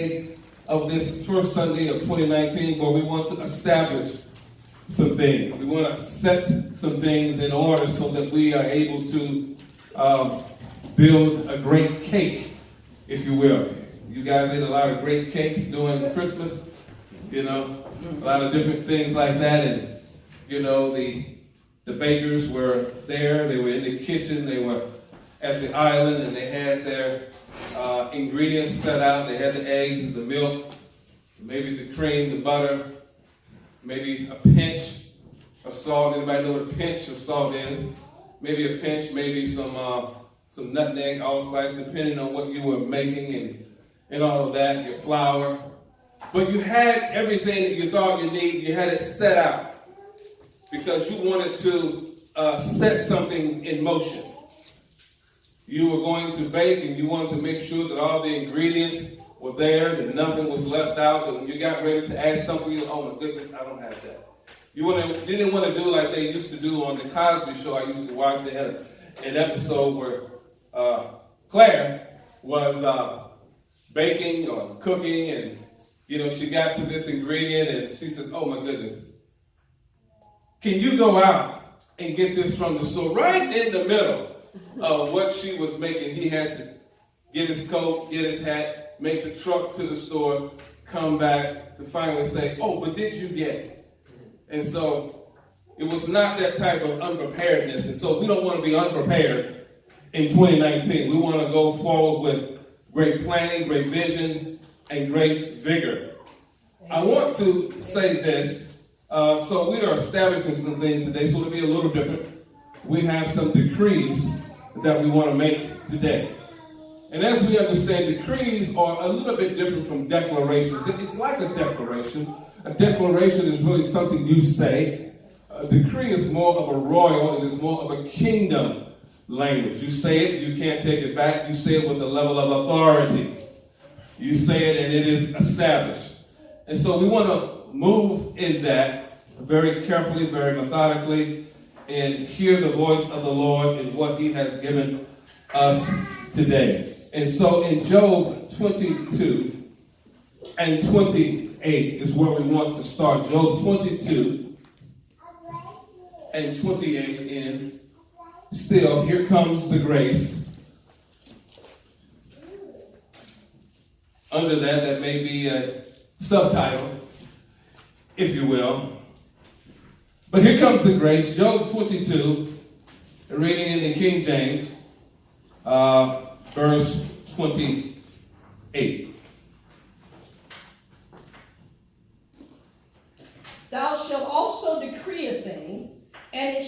day of this first Sunday of 2019, but we want to establish some things. We want to set some things in order so that we are able to build a great cake, if you will. You guys ate a lot of great cakes during Christmas, a lot of different things like that. And, the bakers were there. They were in the kitchen. They were at the island, and they had their ingredients set out. They had the eggs, the milk, maybe the cream, the butter, maybe a pinch of salt. Anybody know what a pinch of salt is? Maybe a pinch, maybe some nutmeg, allspice, depending on what you were making and all of that, your flour. But you had everything that you thought you need. You had it set out because you wanted to set something in motion. You were going to bake, and you wanted to make sure that all the ingredients were there, that nothing was left out, that when you got ready to add something, you oh my goodness, I don't have that. You didn't want to do like they used to do on the Cosby Show I used to watch. They had an episode where Claire was baking or cooking, and she got to this ingredient, and she says, oh my goodness, can you go out and get this from the store? Right in the middle of what she was making, he had to get his coat, get his hat, make the truck to the store, come back to finally say, oh, but did you get it? And so it was not that type of unpreparedness. And so we don't want to be unprepared in 2019. We want to go forward with great planning, great vision, and great vigor. I want to say this. So we are establishing some things today, so it'll be a little different. We have some decrees that we want to make today. And as we understand, decrees are a little bit different from declarations. It's like a declaration. A declaration is really something you say. A decree is more of a royal, it is more of a kingdom language. You say it, you can't take it back. You say it with a level of authority. You say it and it is established. And so we want to move in that very carefully, very methodically, and hear the voice of the Lord in what he has given us today. And so in Job 22 and 28 is where we want to start. Job 22 and 28 in still, here comes the grace. Under that may be a subtitle, if you will. But here comes the grace. Job 22, reading in the King James, verse 28. Thou shalt also decree a thing, and it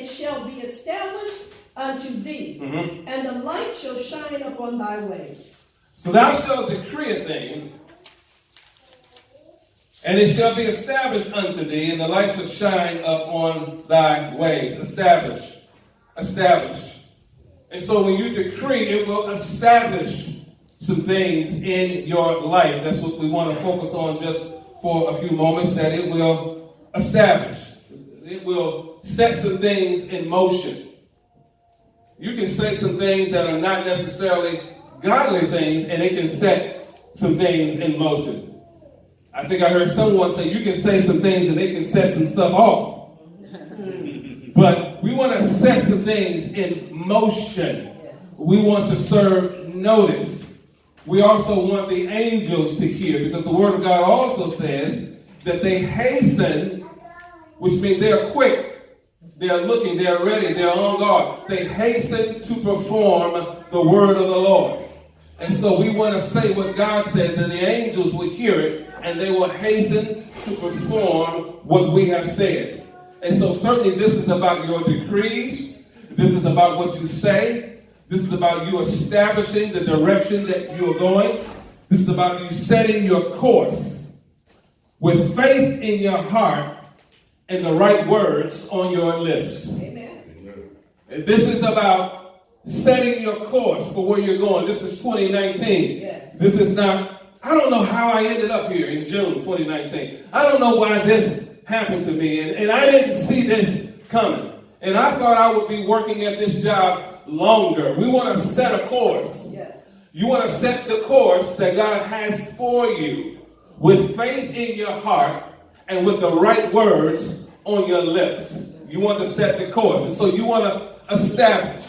shall be established unto thee, and the light shall shine upon thy ways. So thou shalt decree a thing, and it shall be established unto thee, and the light shall shine upon thy ways. Establish. Establish. And so when you decree, it will establish some things in your life. That's what we want to focus on just for a few moments, that it will establish. It will set some things in motion. You can say some things that are not necessarily godly things, and it can set some things in motion. I think I heard someone say you can say some things and they can set some stuff off. But we want to set some things in motion. We want to serve notice. We also want the angels to hear, because the Word of God also says that they hasten, which means they are quick. They are looking, they are ready, they are on guard. They hasten to perform the word of the Lord. And so we want to say what God says, and the angels will hear it, and they will hasten to perform what we have said. And so certainly this is about your decrees. This is about what you say. This is about you establishing the direction that you are going. This is about you setting your course with faith in your heart and the right words on your lips. Amen. And this is about setting your course for where you're going. This is 2019. Yes. This is not, I don't know how I ended up here in June 2019. I don't know why this happened to me. And I didn't see this coming. And I thought I would be working at this job longer. We want to set a course. Yes. You want to set the course that God has for you with faith in your heart and with the right words on your lips. You want to set the course. And so you want to establish.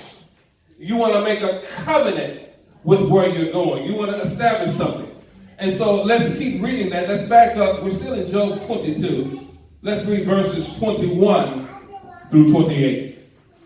You want to make a covenant with where you're going. You want to establish something. And so let's keep reading that. Let's back up. We're still in Job 22. Let's read verses 21 through 28.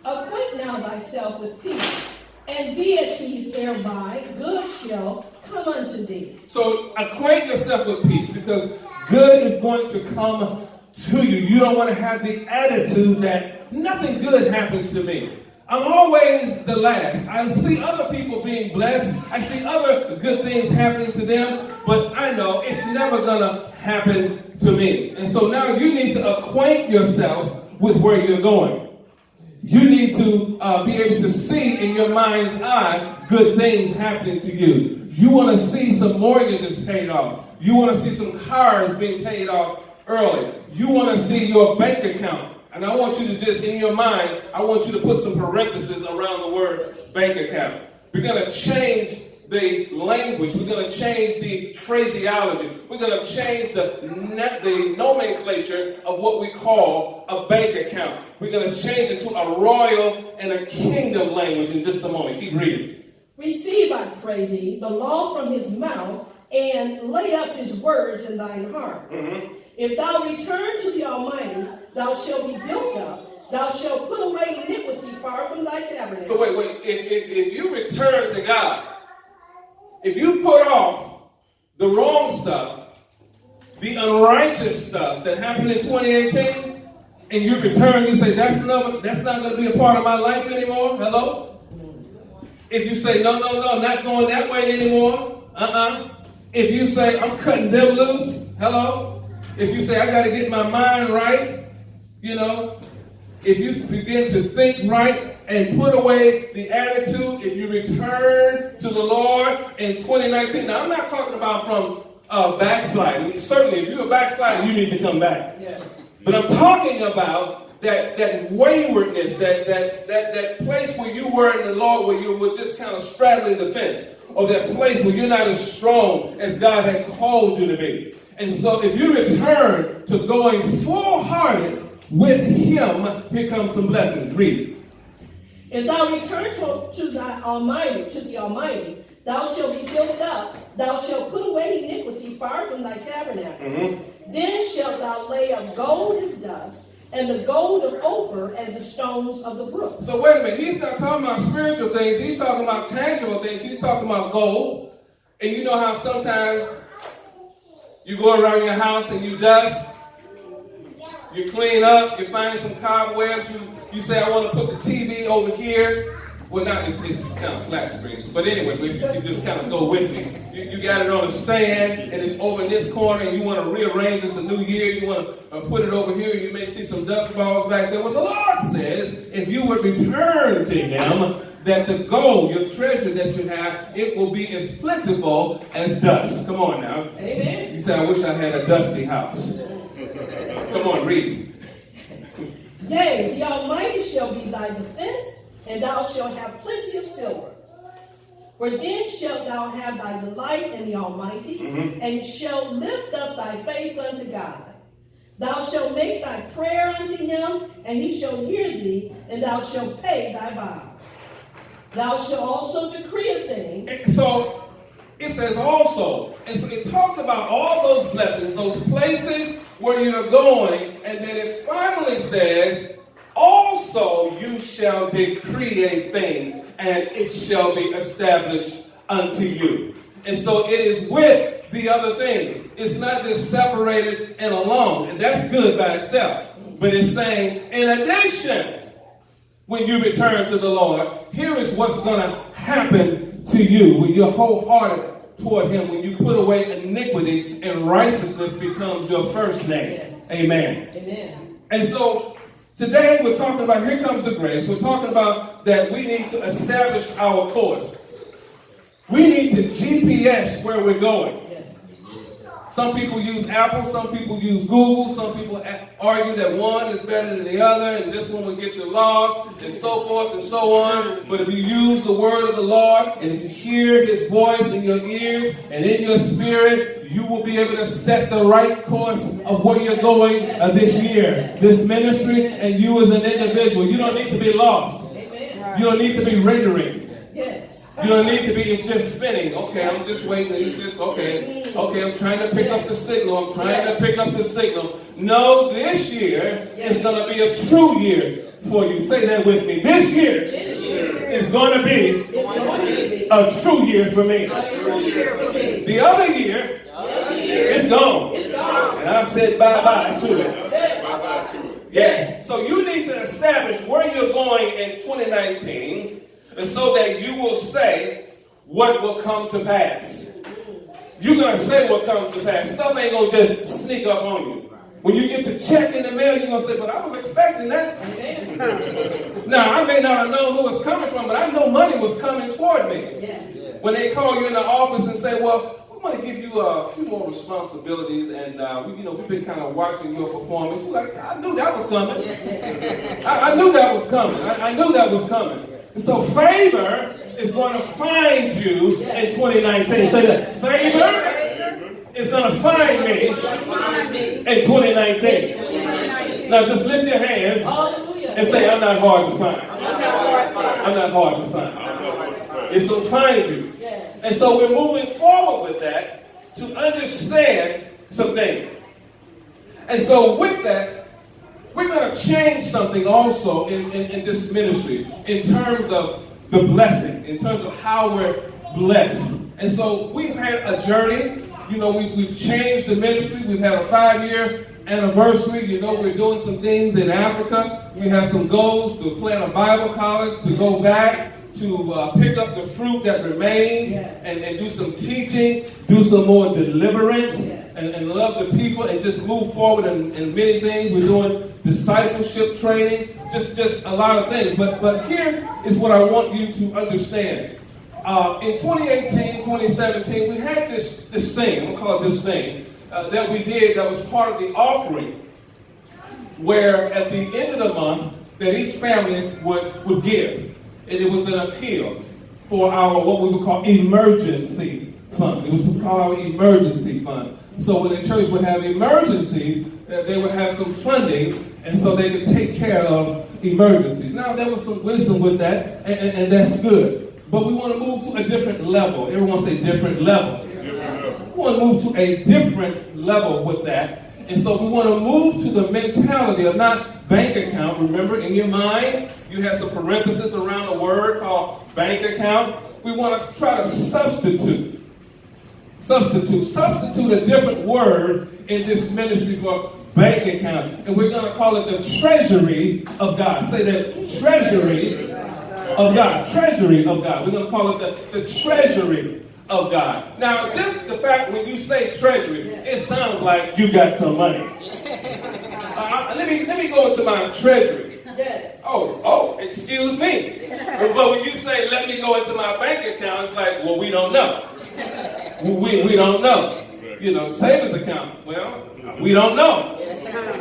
Acquaint now thyself with peace, and be at peace thereby. Good shall come unto thee. So acquaint yourself with peace, because good is going to come to you. You don't want to have the attitude that nothing good happens to me. I'm always the last. I see other people being blessed. I see other good things happening to them, but I know it's never going to happen to me. And so now you need to acquaint yourself with where you're going. You need to be able to see in your mind's eye good things happening to you. You want to see some mortgages paid off. You want to see some cars being paid off early. You want to see your bank account. And I want you to just, in your mind, I want you to put some parentheses around the word bank account. We're going to change the language. We're going to change the phraseology. We're going to change the nomenclature of what we call a bank account. We're going to change it to a royal and a kingdom language in just a moment. Keep reading. Receive, I pray thee, the law from his mouth, and lay up his words in thine heart. Mm-hmm. If thou return to the Almighty, thou shalt be built up. Thou shalt put away iniquity far from thy tabernacle. So wait. If you return to God, if you put off the wrong stuff, the unrighteous stuff that happened in 2018, and you return, you say, that's not going to be a part of my life anymore. Hello? If you say, no, not going that way anymore. If you say, I'm cutting them loose. Hello? If you say, I got to get my mind right, if you begin to think right and put away the attitude, if you return to the Lord in 2019. Now, I'm not talking about from backsliding. Certainly, if you're a backslider, you need to come back. Yes. But I'm talking about that waywardness, that place where you were in the Lord, where you were just kind of straddling the fence, or that place where you're not as strong as God had called you to be. And so if you return to going full-hearted with him, here comes some blessings. Read. If thou return to the Almighty, thou shalt be built up, thou shalt put away iniquity far from thy tabernacle. Mm-hmm. Then shalt thou lay up gold as dust, and the gold of Ophir as the stones of the brook. So wait a minute, he's not talking about spiritual things, he's talking about tangible things, he's talking about gold. And you know how sometimes you go around your house and you dust, you clean up, you find some cobwebs, you say, I want to put the TV over here. Well, not it's kind of flat screen. But anyway, if you can just kind of go with me. You got it on a stand, and it's over in this corner, and you want to rearrange this a new year. You want to put it over here. You may see some dust balls back there. Well, the Lord says, if you would return to him, that the gold, your treasure that you have, it will be as plentiful as dust. Come on now. Amen. You say, I wish I had a dusty house. Come on, read. Yea, the Almighty shall be thy defense, and thou shalt have plenty of silver. For then shalt thou have thy delight in the Almighty, mm-hmm. and shalt lift up thy face unto God. Thou shalt make thy prayer unto him, and he shall hear thee, and thou shalt pay thy vows. Thou shalt also decree a thing. And so it says also, and so it talked about all those blessings, those places where you're going, and then it finally says, also you shall decree a thing, and it shall be established unto you. And so it is with the other things. It's not just separated and alone, and that's good by itself. But it's saying, in addition, when you return to the Lord, here is what's going to happen to you when you're wholehearted toward him, when you put away iniquity and righteousness becomes your first name. Yes. Amen. Amen. And so today we're talking about, here comes the grace. We're talking about that we need to establish our course. We need to GPS where we're going. Yes. Some people use Apple, some people use Google, some people argue that one is better than the other, and this one will get you lost, and so forth and so on. But if you use the word of the Lord, and if you hear his voice in your ears and in your spirit, you will be able to set the right course of where you're going this year, this ministry, and you as an individual. You don't need to be lost. You don't need to be rendering. Yes. You don't need to be, it's just spinning. Okay, I'm just waiting. It's just, okay, I'm trying to pick up the signal. I'm trying to pick up the signal. No, this year is going to be a true year for you. Say that with me. This year is going to be a true year for me. The other year is gone. And I've said bye-bye to it. Yes. So you need to establish where you're going in 2019. And so that you will say what will come to pass. You're going to say what comes to pass. Stuff ain't going to just sneak up on you. When you get the check in the mail, you're going to say, but I was expecting that. Now, I may not have known who it was coming from, but I know money was coming toward me. Yes. When they call you in the office and say, well, we want to give you a few more responsibilities, and we've been kind of watching your performance. You're like, I knew that was coming. I knew that was coming. I knew that was coming. So favor is going to find you in 2019. Say that. Favor is going to find me in 2019. Now just lift your hands and say, I'm not hard to find. I'm not hard to find. It's going to find you. And so we're moving forward with that to understand some things. And so with that, we're going to change something also in this ministry in terms of the blessing, in terms of how we're blessed. And so we've had a journey. We've changed the ministry. We've had a 5-year anniversary. We're doing some things in Africa. We have some goals to plant a Bible college, to go back, to pick up the fruit that remains, and do some teaching, do some more deliverance, and love the people, and just move forward in many things. We're doing discipleship training, just a lot of things. But here is what I want you to understand. In 2018, 2017, we had this thing, I'm going to call it this thing, that we did that was part of the offering, where at the end of the month, that each family would give. And it was an appeal for our, what we would call, emergency fund. It was called our emergency fund. So when the church would have emergencies, they would have some funding, and so they could take care of emergencies. Now, there was some wisdom with that, and that's good. But we want to move to a different level. Everyone say different level. We want to move to a different level with that. And so we want to move to the mentality of not bank account. Remember, in your mind, you have some parentheses around a word called bank account. We want to try to substitute a different word in this ministry for bank account. And we're going to call it the treasury of God. Say that, treasury of God. Treasury of God. We're going to call it the treasury of God. Now, just the fact when you say treasury, it sounds like you got some money. Let me go into my treasury. Oh, excuse me. But when you say, let me go into my bank account, it's like, well, we don't know. We don't know. Savings account, well, we don't know.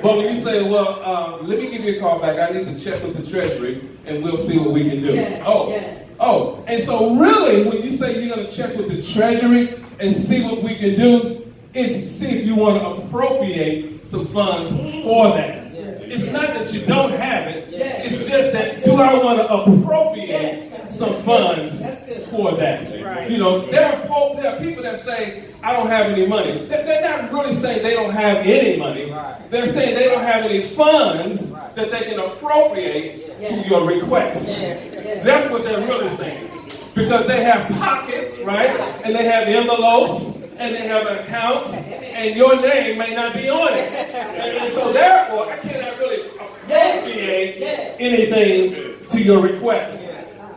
But when you say, well, let me give you a call back, I need to check with the treasury, and we'll see what we can do. And so really, when you say you're going to check with the treasury and see what we can do, it's see if you want to appropriate some funds for that. It's not that you don't have it. It's just that, do I want to appropriate some funds for that? There are people that say, I don't have any money. They're not really saying they don't have any money. They're saying they don't have any funds that they can appropriate to your request. That's what they're really saying. Because they have pockets, right? And they have envelopes, and they have an account, and your name may not be on it. And so therefore, I cannot really appropriate anything to your request.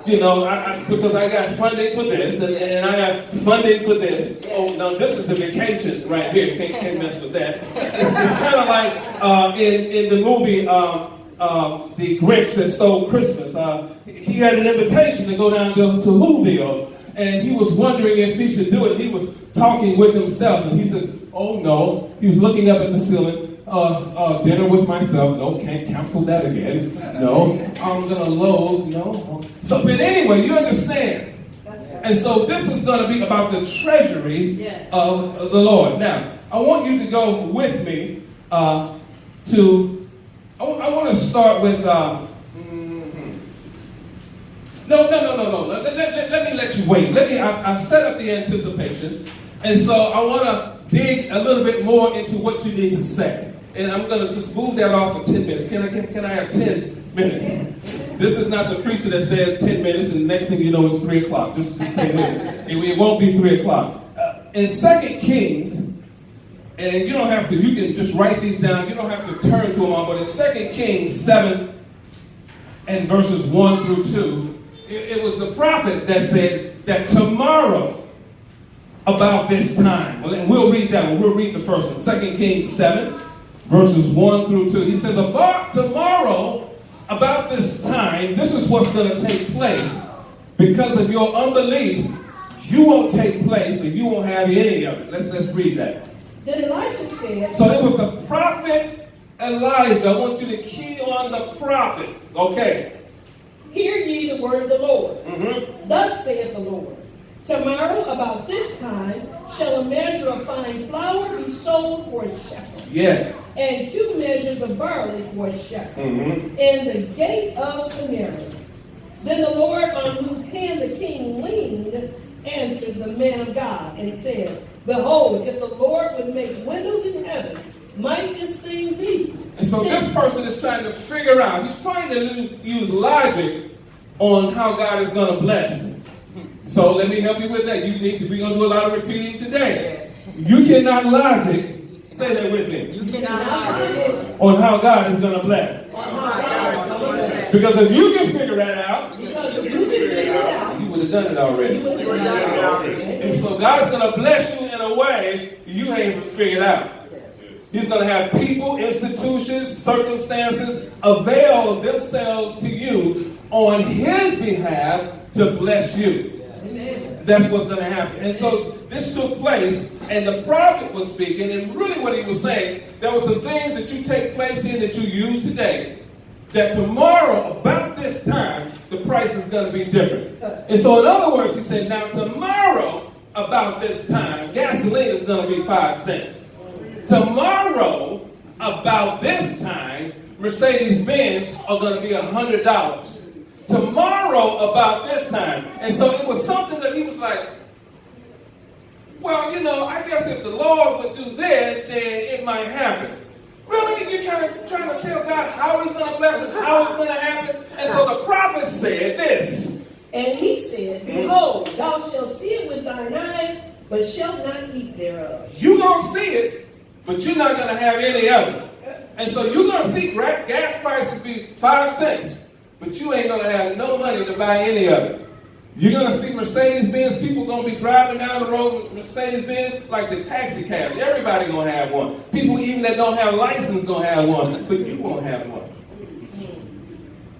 Because I got funding for this, and I have funding for this. Oh, no, this is the vacation right here. Can't mess with that. It's kind of like in the movie, The Grinch That Stole Christmas. He had an invitation to go down to Whoville, and he was wondering if he should do it. He was talking with himself, and he said, oh no, he was looking up at the ceiling, dinner with myself, no, can't cancel that again, no, I'm gonna load, no. So, but anyway, you understand. And so this is gonna be about the treasury of the Lord. Now, I want you to go with me I want to start with, no. Let me let you wait. I've set up the anticipation. And so I want to dig a little bit more into what you need to say. And I'm going to just move that off for 10 minutes. Can I have 10 minutes? This is not the preacher that says 10 minutes and the next thing you know it's 3 o'clock. Just 10 minutes. It won't be 3 o'clock. In 2 Kings, and you don't have to, you can just write these down. You don't have to turn to them all. But in 2 Kings 7 and verses 1 through 2, it was the prophet that said that tomorrow, about this time, and we'll read that one. We'll read the first one. 2 Kings 7, verses 1 through 2. He says, about tomorrow, about this time, this is what's going to take place. Because of your unbelief, you won't take place and you won't have any of it. Let's read that. Then Elijah said, so it was the prophet Elijah. I want you to key on the prophet. Okay. Hear ye the word of the Lord. Thus saith the Lord, tomorrow about this time shall a measure of fine flour be sold for a shekel. Yes. And 2 measures of barley for a shekel. In the gate of Samaria. Then the Lord, on whose hand the king leaned, answered the man of God and said, behold, if the Lord would make windows in heaven, might this thing be? And so this person is trying to figure out, he's trying to use logic on how God is going to bless. So let me help you with that. We're going to do a lot of repeating today. Yes. You cannot logic, say that with me. You cannot logic on how God is going to bless. Because if you can figure that out, you would have done it already. And so God's going to bless you in a way you ain't even figured out. He's going to have people, institutions, circumstances avail themselves to you on his behalf to bless you. That's what's going to happen. And so this took place, and the prophet was speaking, and really what he was saying, there were some things that you take place in that you use today, that tomorrow, about this time, the price is going to be different. And so in other words, he said, now tomorrow, about this time, gasoline is going to be 5 cents. Tomorrow, about this time, Mercedes-Benz are going to be $100. Tomorrow, about this time. And so it was something that he was like, well, I guess if the Lord would do this, then it might happen. Really? You're trying to tell God how he's going to bless it, how it's going to happen? And so the prophet said this. And he said, behold, thou shalt see it with thine eyes, but shalt not eat thereof. You're going to see it, but you're not going to have any of it. And so you're going to see gas prices be 5 cents, but you ain't going to have no money to buy any of it. You're going to see Mercedes-Benz, people going to be driving down the road with Mercedes-Benz like the taxi cabs. Everybody going to have one. People even that don't have license going to have one, but you won't have one.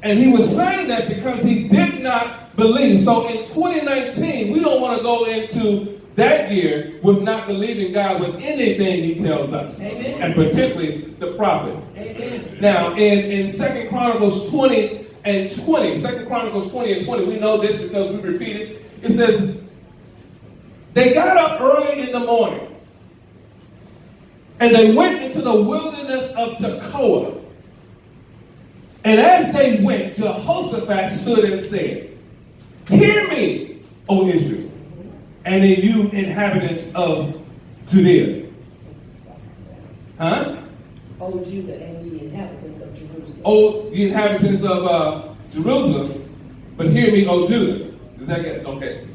And he was saying that because he did not believe. So in 2019, we don't want to go into that year with not believing God with anything he tells us. Amen. And particularly the prophet. Amen. Now, in 2 Chronicles 20 and 20, 2 Chronicles 20 and 20, we know this because we repeat it. It says, they got up early in the morning and they went into the wilderness of Tekoa. And as they went, Jehoshaphat stood and said, hear me, O Israel, and then you inhabitants of Judea. Huh? O Judah and the inhabitants of Jerusalem. O you inhabitants of Jerusalem, but hear me, O Judah. Does that get okay?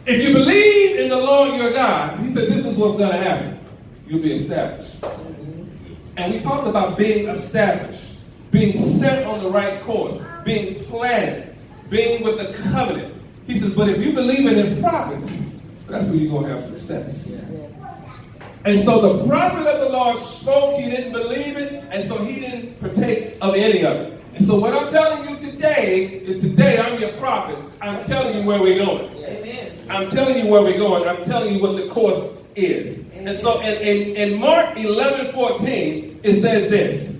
If you believe in the Lord your God, he said this is what's going to happen. You'll be established. And we talked about being established, being set on the right course, being planted, being with the covenant. He says, but if you believe in his prophets, that's where you're going to have success. And so the prophet of the Lord spoke, he didn't believe it, and so he didn't partake of any of it. And so what I'm telling you today is today I'm your prophet. I'm telling you where we're going. Amen. I'm telling you where we're going. I'm telling you what the course is. And so in Mark 11:14, it says this.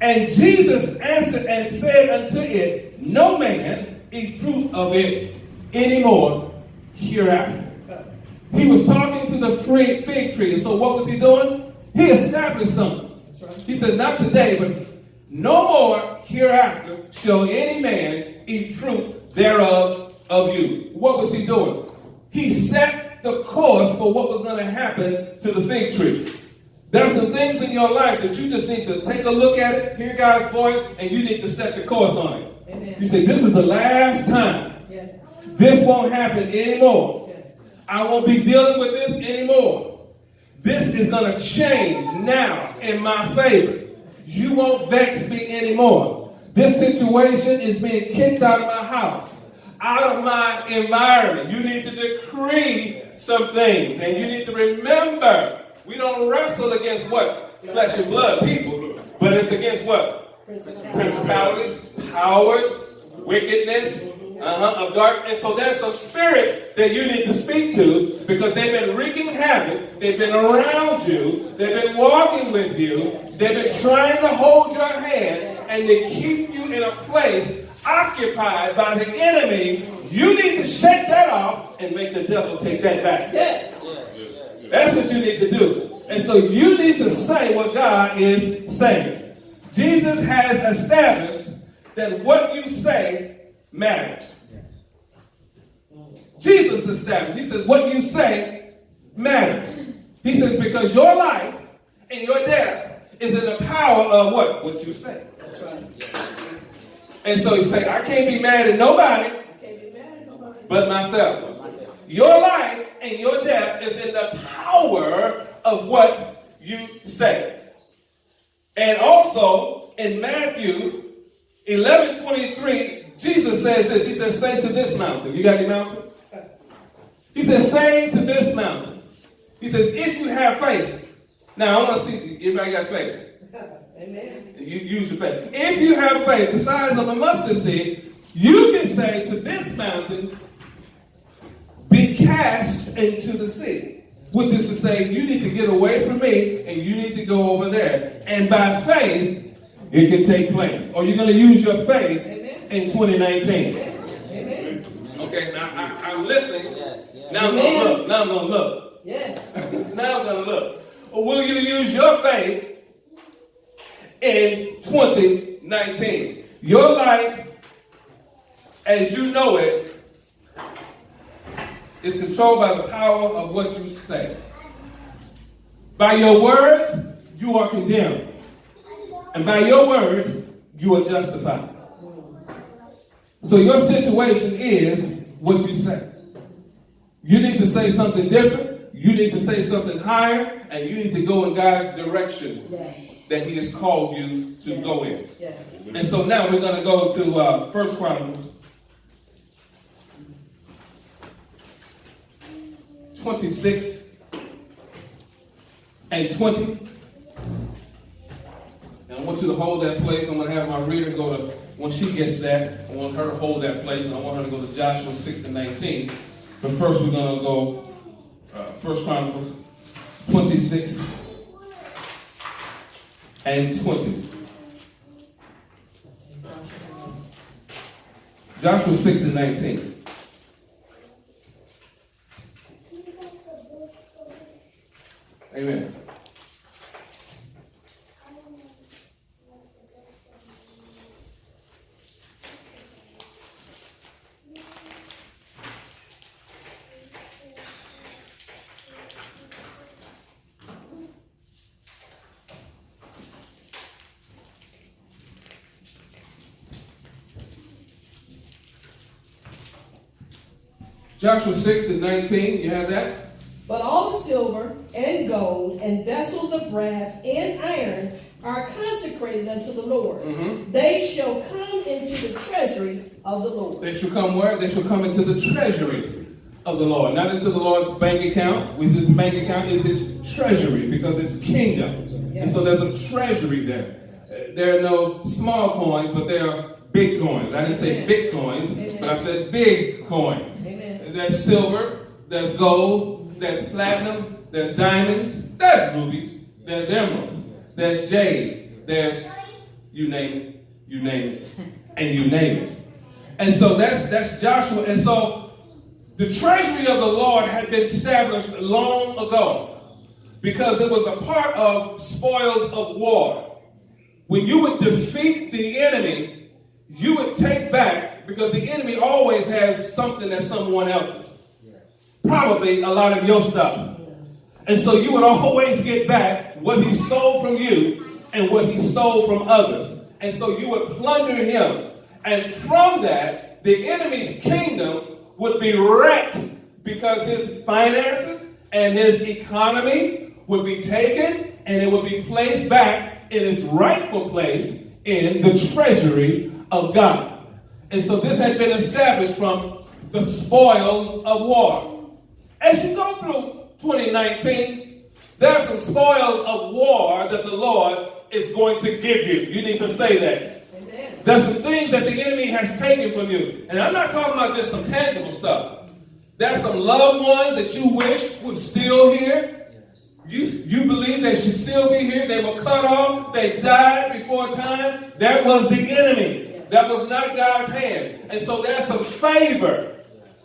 And Jesus answered and said unto it, no man eat fruit of it anymore hereafter. He was talking to the fig tree. And so what was he doing? He established something. He said, not today, but no more hereafter shall any man eat fruit thereof of you. What was he doing? He set the course for what was going to happen to the fig tree. There's some things in your life that you just need to take a look at it, hear God's voice, and you need to set the course on it. Amen. You say, this is the last time. Yes. This won't happen anymore. Yes. I won't be dealing with this anymore. This is going to change now in my favor. You won't vex me anymore. This situation is being kicked out of my house, out of my environment. You need to decree some things, and you need to remember, we don't wrestle against what? Flesh and blood people. But it's against what? Principalities, powers, wickedness, of darkness. And so there's some spirits that you need to speak to because they've been wreaking havoc. They've been around you. They've been walking with you. They've been trying to hold your hand and to keep you in a place occupied by the enemy. You need to shake that off and make the devil take that back. Yes. That's what you need to do. And so you need to say what God is saying. Jesus has established that what you say matters. Jesus established. He says what you say matters. He says because your life and your death is in the power of what? What you say. That's right. And so he said, I can't be mad at nobody but myself. Your life and your death is in the power of what you say. And also in Matthew 11:23, Jesus says this. He says, say to this mountain. You got any mountains? He says, say to this mountain. He says, if you have faith. Now I want to see, everybody got faith? Amen. You use your faith. If you have faith the size of a mustard seed, you can say to this mountain, be cast into the sea. Which is to say, you need to get away from me and you need to go over there. And by faith, it can take place. Or you're going to use your faith in 2019. Amen. Okay, now I'm listening. Yes, yes. Now I'm going to look. Now I'm going to look. Yes. Now I'm going to look. Or will you use your faith in 2019? Your life, as you know it, is controlled by the power of what you say. By your words, you are condemned. And by your words, you are justified. So your situation is what you say. You need to say something different. You need to say something higher. And you need to go in God's direction that he has called you to go in. Yes. And so now we're going to go to 1 Chronicles 26 and 20. And I want you to hold that place. I'm going to have my reader go to, when she gets that, I want her to hold that place, and I want her to go to Joshua 6 and 19. But first we're going to go 1 Chronicles 26 and 20. Joshua 6 and 19. Amen. Joshua 6 and 19, you have that? But all the silver and gold and vessels of brass and iron are consecrated unto the Lord. Mm-hmm. They shall come into the treasury of the Lord. They shall come where? They shall come into the treasury of the Lord. Not into the Lord's bank account, which his bank account is his treasury because it's kingdom. Yes. And so there's a treasury there. There are no small coins, but there are big coins. I didn't say big coins, but I said big coins. Amen. There's silver, there's gold, there's platinum, there's diamonds, there's rubies, there's emeralds, there's jade, there's you name it, you name it, and you name it. And so that's Joshua. And so the treasury of the Lord had been established long ago because it was a part of spoils of war. When you would defeat the enemy, you would take back, because the enemy always has something that's someone else's. Probably a lot of your stuff. And so you would always get back what he stole from you and what he stole from others. And so you would plunder him. And from that, the enemy's kingdom would be wrecked because his finances and his economy would be taken and it would be placed back in its rightful place in the treasury of God. And so this had been established from the spoils of war. As you go through 2019, there are some spoils of war that the Lord is going to give you. You need to say that. Amen. There's some things that the enemy has taken from you. And I'm not talking about just some tangible stuff. There's some loved ones that you wish were still here. You believe they should still be here. They were cut off. They died before time. That was the enemy. That was not God's hand. And so there's some favor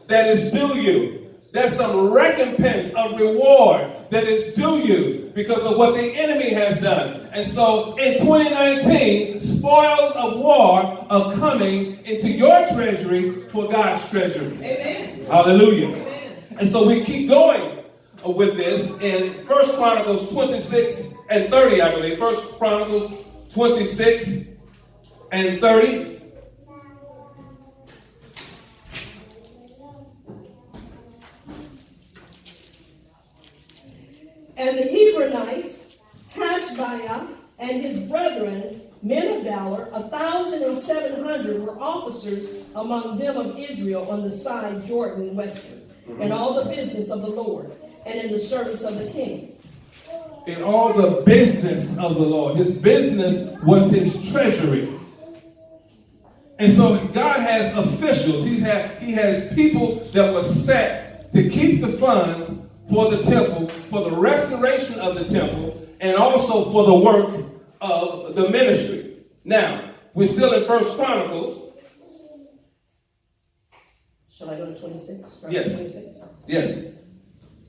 that is due you. There's some recompense of reward that is due you because of what the enemy has done. And so in 2019, spoils of war are coming into your treasury for God's treasury. Amen. Hallelujah. Amen. And so we keep going with this in 1 Chronicles 26 and 30, I believe. 1 Chronicles 26 and 30. And the Hebronites, Hashbiah, and his brethren, men of valor, 1,700 were officers among them of Israel on the side Jordan westward, in all the business of the Lord, and in the service of the king. In all the business of the Lord. His business was his treasury. And so God has officials. He has people that were set to keep the funds for the temple, for the restoration of the temple, and also for the work of the ministry. Now, we're still in 1 Chronicles. Shall I go to 26? Yes. 26. Yes.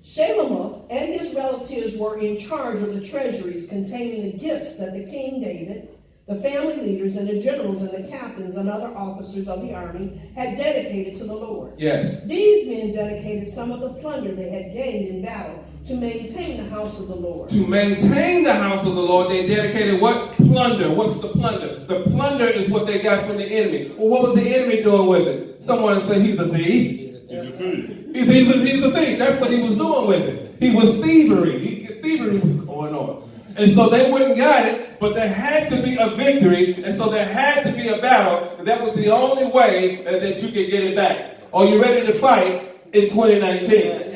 Shalamoth and his relatives were in charge of the treasuries containing the gifts that the king David, the family leaders, and the generals and the captains and other officers of the army had dedicated to the Lord. Yes. These men dedicated some of the plunder they had gained in battle to maintain the house of the Lord. To maintain the house of the Lord, they dedicated what? Plunder. What's the plunder? The plunder is what they got from the enemy. Well, what was the enemy doing with it? Someone said he's a thief. He's a thief. He's a thief. That's what he was doing with it. He was thievery. Thievery was going on. And so they went and got it, but there had to be a victory, and so there had to be a battle, and that was the only way that you could get it back. Are you ready to fight in 2019?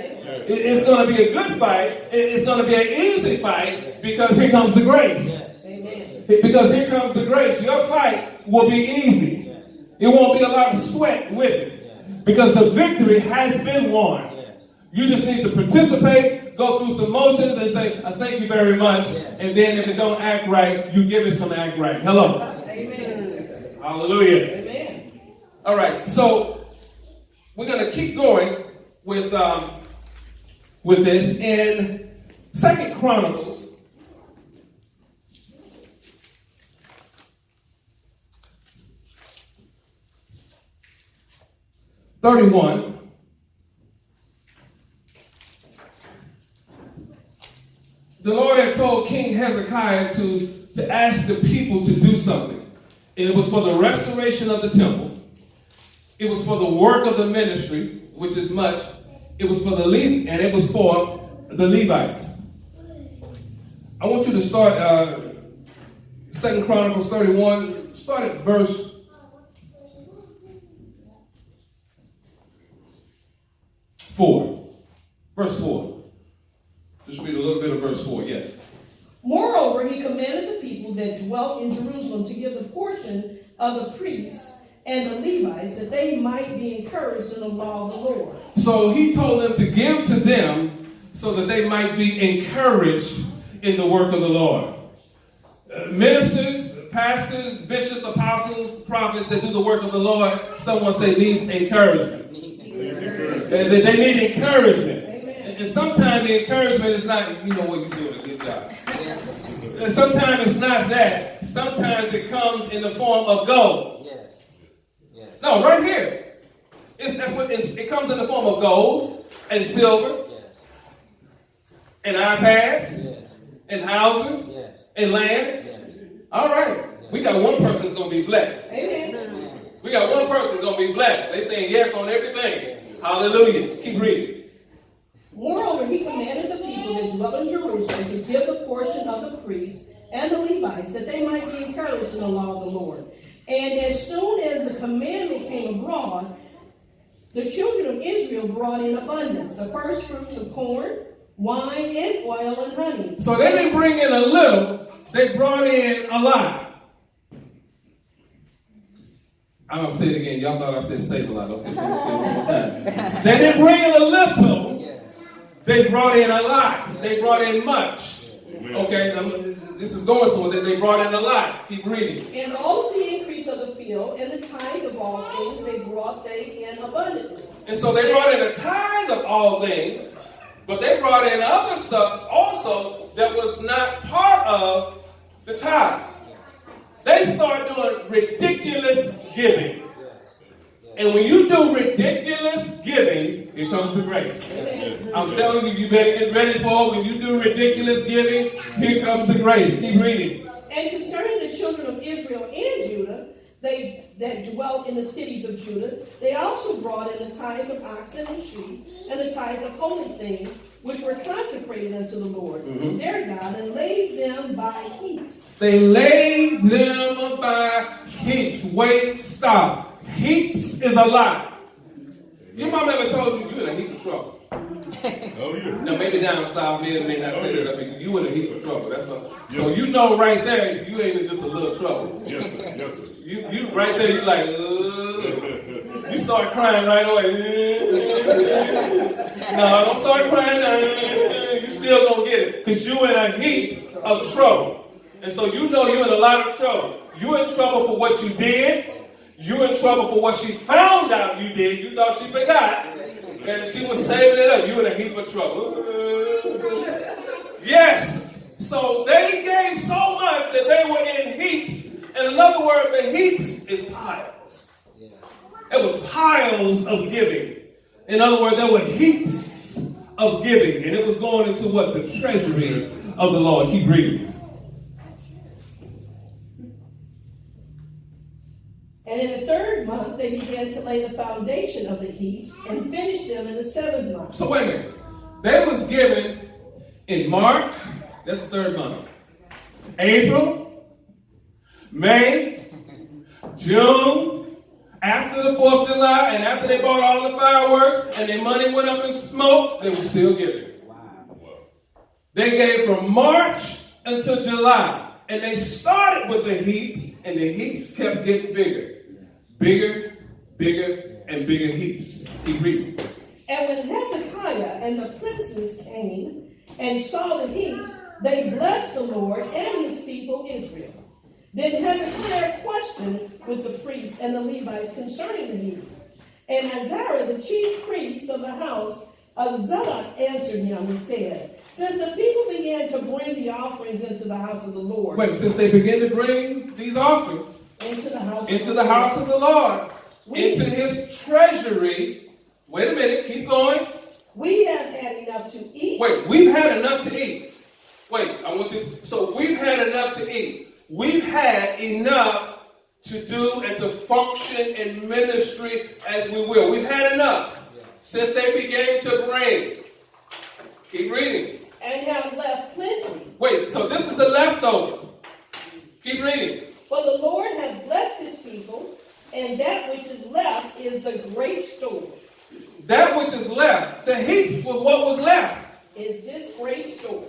It's going to be a good fight. It's going to be an easy fight because here comes the grace. Amen. Because here comes the grace. Your fight will be easy. It won't be a lot of sweat with it because the victory has been won. You just need to participate, go through some motions, and say, I thank you very much. And then if it don't act right, you give it some act right. Hello. Amen. Hallelujah. Amen. All right. So we're going to keep going with this in 2 Chronicles. (31). The Lord had told King Hezekiah to ask the people to do something. And it was for the restoration of the temple. It was for the work of the ministry, which is much. It was for the Levites. I want you to start 2 Chronicles 31. Start at verse 4. Verse 4. Just read a little bit of verse 4, yes. Moreover, he commanded the people that dwelt in Jerusalem to give the portion of the priests and the Levites, that they might be encouraged in the law of the Lord. So he told them to give to them so that they might be encouraged in the work of the Lord. Ministers, pastors, bishops, apostles, prophets that do the work of the Lord, someone say needs encouragement. They need encouragement. And sometimes the encouragement is not, you know what, you're doing a good job. And sometimes it's not that. Sometimes it comes in the form of gold. No, right here. It comes in the form of gold and silver and iPads and houses and land. All right. We got one person that's going to be blessed. Amen. We got one person that's going to be blessed. They saying yes on everything. Hallelujah. Keep reading. Moreover, he commanded the people that dwell in Jerusalem to give the portion of the priests and the Levites, that they might be encouraged in the law of the Lord. And as soon as the commandment came abroad, the children of Israel brought in abundance, the first fruits of corn, wine, and oil, and honey. So they didn't bring in a little, they brought in a lot. I'm going to say it again. Y'all thought I said save a lot. Okay, say it one more time. They didn't bring in a little, they brought in a lot. They brought in much. Okay, this is going somewhere. They brought in a lot. Keep reading. And all of the increase of the field and the tithe of all things they brought in abundantly. And so they brought in a tithe of all things, but they brought in other stuff also that was not part of the tithe. They start doing ridiculous giving. And when you do ridiculous giving, here comes the grace. I'm telling you, you better get ready for it. When you do ridiculous giving, here comes the grace. Keep reading. And concerning the children of Israel and Judah, that dwelt in the cities of Judah, they also brought in the tithe of oxen and sheep, and the tithe of holy things, which were consecrated unto the Lord, their God, and laid them by heaps. They laid them by heaps. Wait, stop. Heaps is a lot. Your mom ever told you you're in a heap of trouble? Oh, yeah. Now, maybe down south, men may not say that. I mean, you in a heap of trouble. So you know right there, you ain't in just a little trouble. Yes, sir. Yes, sir. You right there, you like, ugh. You start crying right away. No, don't start crying now. You still gonna get it. Because you in a heap of trouble. And so you know you're in a lot of trouble. You in trouble for what you did. You in trouble for what she found out you did. You thought she forgot. And she was saving it up. You in a heap of trouble. Yes. So they gave so much that they were in heaps. And another word for heaps is piles. It was piles of giving. In other words, there were heaps of giving. And it was going into what? The treasury of the Lord. Keep reading. And in the third month, they began to lay the foundation of the heaps and finished them in the seventh month. So wait a minute. They was given in March, that's the third month. April, May, June, after the 4th of July, and after they bought all the fireworks and their money went up in smoke, they were still giving. They gave from March until July. And they started with a heap, and the heaps kept getting bigger. Bigger, bigger, and bigger heaps. Keep reading. And when Hezekiah and the princes came and saw the heaps, they blessed the Lord and his people Israel. Then Hezekiah questioned with the priests and the Levites concerning the heaps. And Azariah, the chief priest of the house of Zadok, answered him and said, since the people began to bring the offerings into the house of the Lord. Wait, since they began to bring these offerings into the house of the Lord, into his treasury. Wait a minute, keep going. We have had enough to eat. Wait, we've had enough to eat. Wait, so we've had enough to eat. We've had enough to do and to function in ministry as we will. We've had enough since they began to bring. Keep reading. And have left plenty. Wait, so this is the leftover. Keep reading. For the Lord hath blessed his people, and that which is left is the great store. That which is left, the heap was what was left. Is this great store.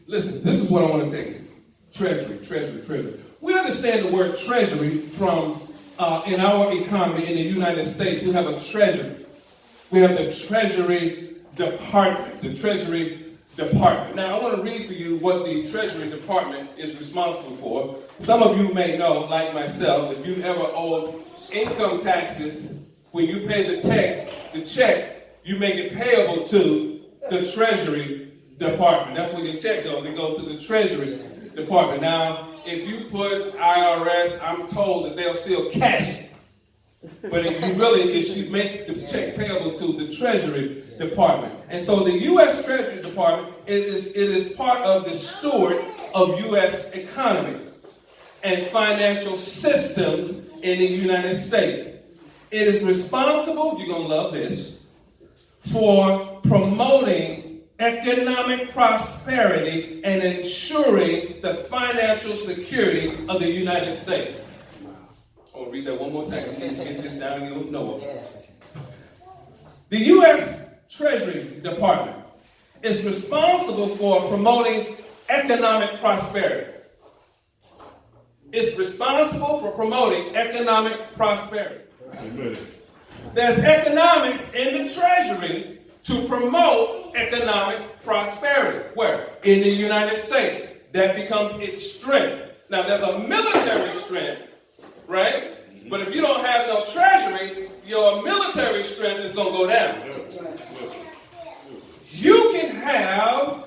Listen, this is what I want to take. Treasury. We understand the word treasury from in our economy in the United States, we have a treasury. We have the Treasury Department. The Treasury Department. Now, I want to read for you what the Treasury Department is responsible for. Some of you may know, like myself, if you've ever owed income taxes, when you pay the check, you make it payable to the Treasury Department. That's where your check goes. It goes to the Treasury Department. Now, if you put IRS, I'm told that they'll still cash it. But if you should make the check payable to the Treasury Department. And so the U.S. Treasury Department, it is part of the steward of U.S. economy and financial systems in the United States. It is responsible, you're going to love this, for promoting economic prosperity and ensuring the financial security of the United States. I'll read that one more time. You can get this down and you'll know it. The U.S. Treasury Department is responsible for promoting economic prosperity. It's responsible for promoting economic prosperity. Amen. There's economics in the Treasury to promote economic prosperity. Where? In the United States. That becomes its strength. Now, there's a military strength, right? But if you don't have no treasury, your military strength is going to go down. You can have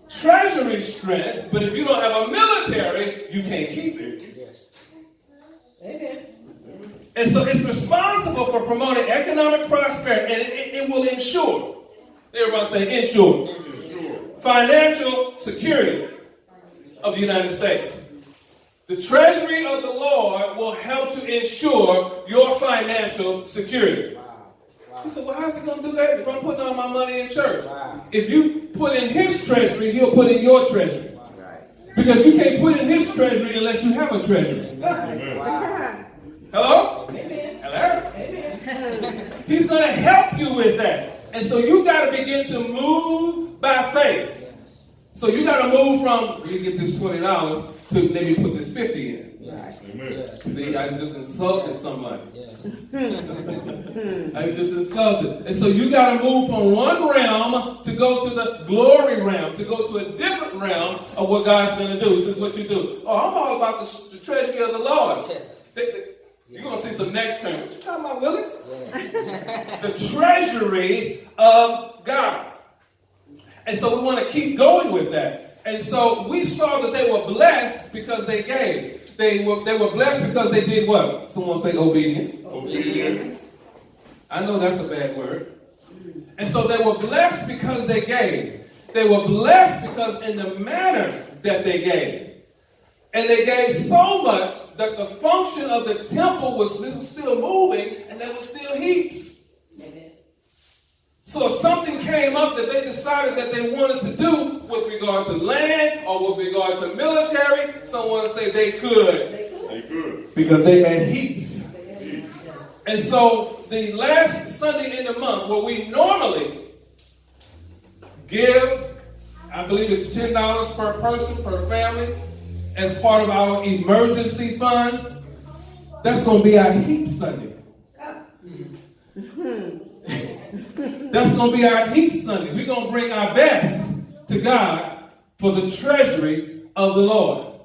treasury strength, but if you don't have a military, you can't keep it. Amen. And so it's responsible for promoting economic prosperity, and it will ensure, everybody say ensure, financial security of the United States. The treasury of the Lord will help to ensure your financial security. You said, well, how's he going to do that if I'm putting all my money in church? If you put in his treasury, he'll put in your treasury. Because you can't put in his treasury unless you have a treasury. Hello? Amen. Hello? Amen. He's going to help you with that. And so you got to begin to move by faith. So you got to move from, let me get this $20 to let me put this 50 in. Amen. See, I just insulted somebody. I just insulted. And so you got to move from one realm to go to the glory realm, to go to a different realm of what God's going to do. This is what you do. Oh, I'm all about the treasury of the Lord. You're going to see some next term. What you talking about, Willis? The treasury of God. And so we want to keep going with that. And so we saw that they were blessed because they gave. They were blessed because they did what? Someone say obedient. Obedience. I know that's a bad word. And so they were blessed because they gave. They were blessed because in the manner that they gave. And they gave so much that the function of the temple was still moving and there were still heaps. Amen. So if something came up that they decided that they wanted to do with regard to land or with regard to military, someone say they could. They could. Because they had heaps. And so the last Sunday in the month where we normally give, I believe it's $10 per person, per family, as part of our emergency fund, that's going to be our heap Sunday. That's going to be our heap Sunday. We're going to bring our best to God for the treasury of the Lord.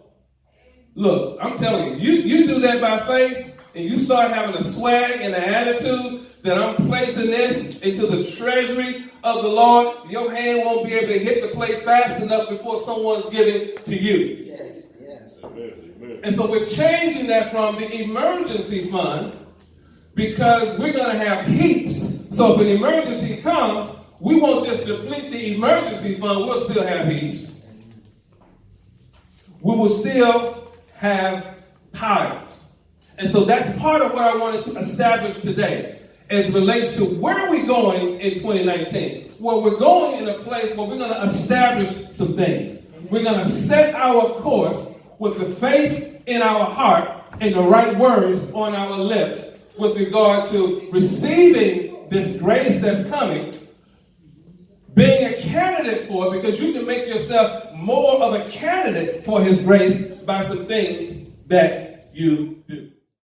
Look, I'm telling you, you do that by faith, and you start having a swag and an attitude that I'm placing this into the treasury of the Lord, your hand won't be able to hit the plate fast enough before someone's giving to you. Amen. And so we're changing that from the emergency fund because we're going to have heaps. So if an emergency comes, we won't just deplete the emergency fund, we'll still have heaps. We will still have piles. And so that's part of what I wanted to establish today as relates to where are we going in 2019. Well, we're going in a place where we're going to establish some things. We're going to set our course with the faith in our heart and the right words on our lips with regard to receiving this grace that's coming, being a candidate for it, because you can make yourself more of a candidate for his grace by some things that you do.